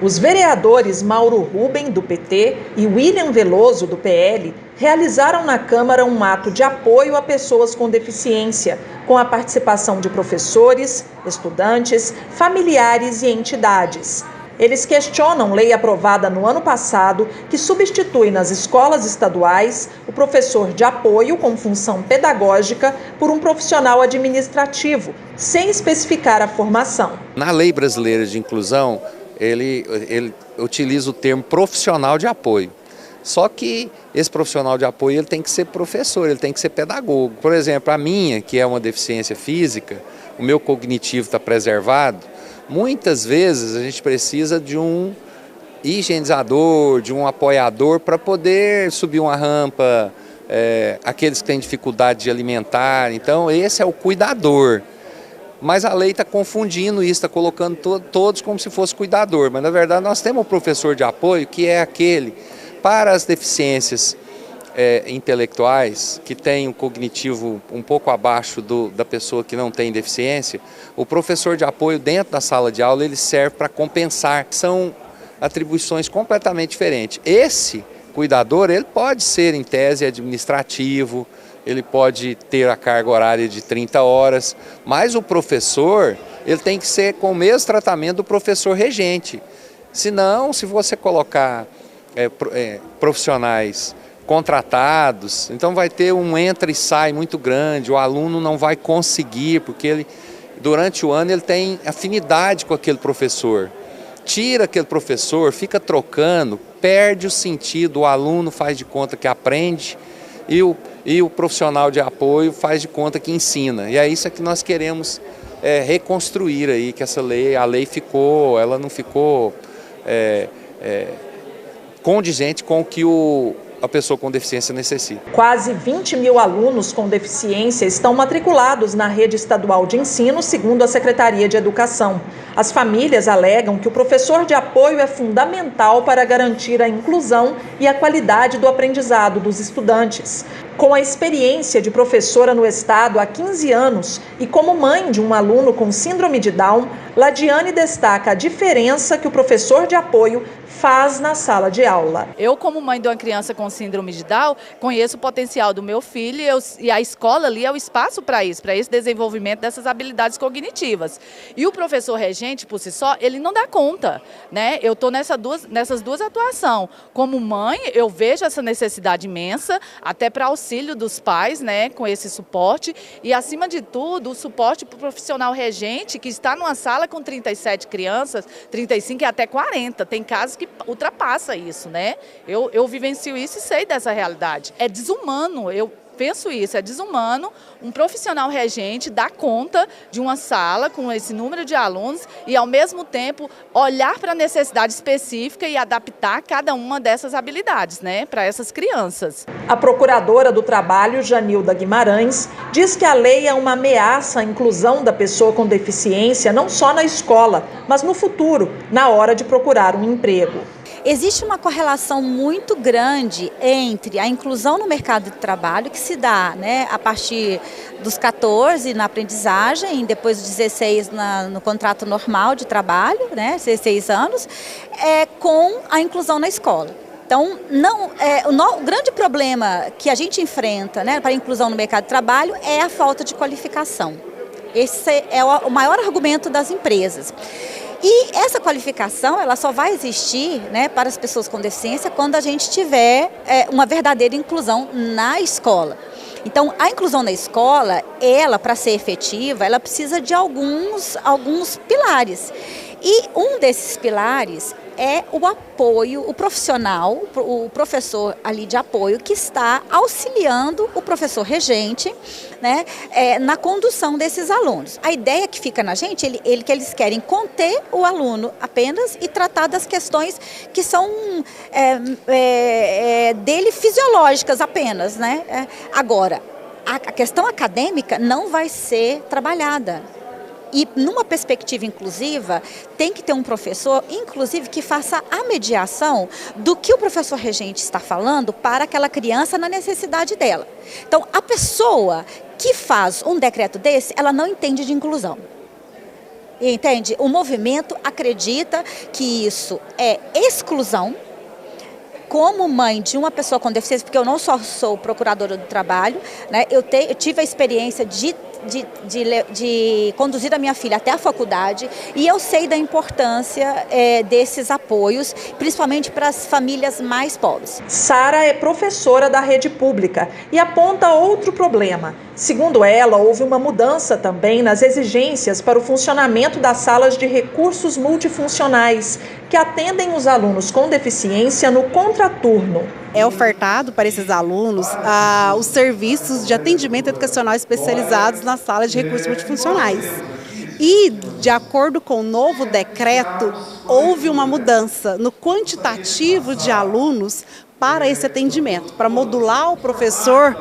Os vereadores Mauro Ruben, do PT, e William Veloso, do PL, realizaram na Câmara um ato de apoio a pessoas com deficiência, com a participação de professores, estudantes, familiares e entidades. Eles questionam lei aprovada no ano passado que substitui nas escolas estaduais o professor de apoio com função pedagógica por um profissional administrativo, sem especificar a formação. Na lei brasileira de inclusão, ele utiliza o termo profissional de apoio. Só que esse profissional de apoio ele tem que ser professor, ele tem que ser pedagogo. Por exemplo, a minha, que é uma deficiência física, o meu cognitivo está preservado, muitas vezes a gente precisa de um higienizador, de um apoiador para poder subir uma rampa, aqueles que têm dificuldade de alimentar. Então esse é o cuidador. Mas a lei está confundindo isso, está colocando todos como se fosse cuidador. Mas na verdade nós temos um professor de apoio que é aquele para as deficiências intelectuais, que tem um cognitivo um pouco abaixo da pessoa que não tem deficiência. O professor de apoio dentro da sala de aula ele serve para compensar. São atribuições completamente diferentes. Esse cuidador ele pode ser em tese administrativo, ele pode ter a carga horária de 30 horas, mas o professor ele tem que ser com o mesmo tratamento do professor regente. Senão, se você colocar profissionais contratados, então vai ter um entra e sai muito grande, o aluno não vai conseguir, porque ele, durante o ano ele tem afinidade com aquele professor. Tira aquele professor, fica trocando, perde o sentido, o aluno faz de conta que aprende e o profissional de apoio faz de conta que ensina. E é isso que nós queremos reconstruir aí, que a lei ficou, ela não ficou condizente com o que a pessoa com deficiência necessita. Quase 20 mil alunos com deficiência estão matriculados na rede estadual de ensino, segundo a Secretaria de Educação. As famílias alegam que o professor de apoio é fundamental para garantir a inclusão e a qualidade do aprendizado dos estudantes. Com a experiência de professora no estado há 15 anos e como mãe de um aluno com síndrome de Down, Ladiane destaca a diferença que o professor de apoio faz na sala de aula. Eu, como mãe de uma criança com síndrome de Down, conheço o potencial do meu filho e a escola ali é o espaço para esse desenvolvimento dessas habilidades cognitivas. E o professor regente, por si só, ele não dá conta, né? Eu estou nessas duas atuações. Como mãe, eu vejo essa necessidade imensa, até para auxílio dos pais, né, com esse suporte. E, acima de tudo, o suporte para o profissional regente, que está numa sala com 37 crianças, 35 e até 40. Tem casos que ultrapassa isso, né? Eu vivencio isso e sei dessa realidade. É desumano, eu penso isso, é desumano um profissional regente dar conta de uma sala com esse número de alunos e, ao mesmo tempo, olhar para a necessidade específica e adaptar cada uma dessas habilidades, né, para essas crianças. A procuradora do Trabalho, Janilda Guimarães, diz que a lei é uma ameaça à inclusão da pessoa com deficiência não só na escola, mas no futuro, na hora de procurar um emprego. Existe uma correlação muito grande entre a inclusão no mercado de trabalho, que se dá, né, a partir dos 14 na aprendizagem, depois dos 16 no contrato normal de trabalho, né, 16 anos, com a inclusão na escola. Então, o grande problema que a gente enfrenta, né, para a inclusão no mercado de trabalho é a falta de qualificação. Esse é o maior argumento das empresas. E essa qualificação ela só vai existir, né, para as pessoas com deficiência quando a gente tiver uma verdadeira inclusão na escola. Então, a inclusão na escola, ela, para ser efetiva, ela precisa de alguns pilares. E um desses pilares é o apoio, o profissional, o professor ali de apoio que está auxiliando o professor regente, né, na condução desses alunos. A ideia que fica na gente, que eles querem conter o aluno apenas e tratar das questões que são dele fisiológicas apenas, né? Agora, a questão acadêmica não vai ser trabalhada. E numa perspectiva inclusiva, tem que ter um professor, inclusive, que faça a mediação do que o professor regente está falando para aquela criança na necessidade dela. Então, a pessoa que faz um decreto desse, ela não entende de inclusão. Entende? O movimento acredita que isso é exclusão. Como mãe de uma pessoa com deficiência, porque eu não só sou procuradora do trabalho, né, eu tive a experiência de conduzir a minha filha até a faculdade e eu sei da importância desses apoios, principalmente para as famílias mais pobres. Sara é professora da rede pública e aponta outro problema. Segundo ela, houve uma mudança também nas exigências para o funcionamento das salas de recursos multifuncionais, que atendem os alunos com deficiência no contraturno. É ofertado para esses alunos os serviços de atendimento educacional especializados nas salas de recursos multifuncionais. E, de acordo com o novo decreto, houve uma mudança no quantitativo de alunos para esse atendimento, para modular o professor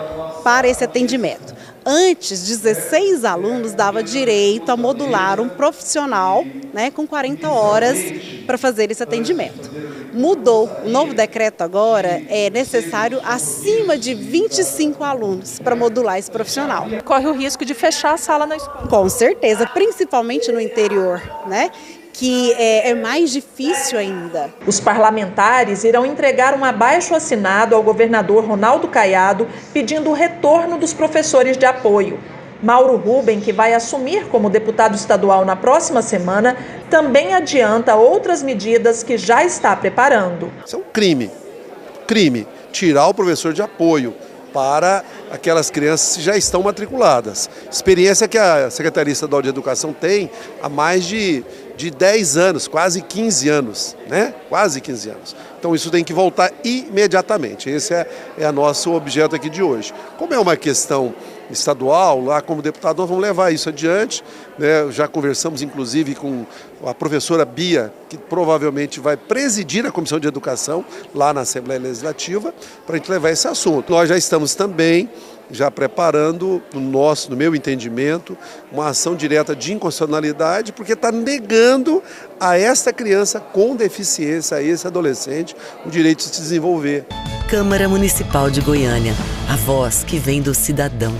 para esse atendimento. Antes, 16 alunos dava direito a modular um profissional, né, com 40 horas para fazer esse atendimento. Mudou, o novo decreto agora é necessário acima de 25 alunos para modular esse profissional. Corre o risco de fechar a sala na escola. Com certeza, principalmente no interior, né? Que é mais difícil ainda. Os parlamentares irão entregar um abaixo-assinado ao governador Ronaldo Caiado pedindo o retorno dos professores de apoio. Mauro Rubem, que vai assumir como deputado estadual na próxima semana, também adianta outras medidas que já está preparando. Isso é um crime. Crime. Tirar o professor de apoio para aquelas crianças que já estão matriculadas. Experiência que a Secretaria Estadual de Educação tem há mais de 10 anos, quase 15 anos, né? Quase 15 anos. Então isso tem que voltar imediatamente. Esse é o nosso objeto aqui de hoje. Como é uma questão estadual, lá como deputado nós vamos levar isso adiante, né? Já conversamos inclusive com a professora Bia, que provavelmente vai presidir a Comissão de Educação lá na Assembleia Legislativa, para a gente levar esse assunto. Nós já estamos também já preparando, no meu entendimento, uma ação direta de inconstitucionalidade, porque está negando a esta criança com deficiência, a esse adolescente, o direito de se desenvolver. Câmara Municipal de Goiânia, a voz que vem do cidadão.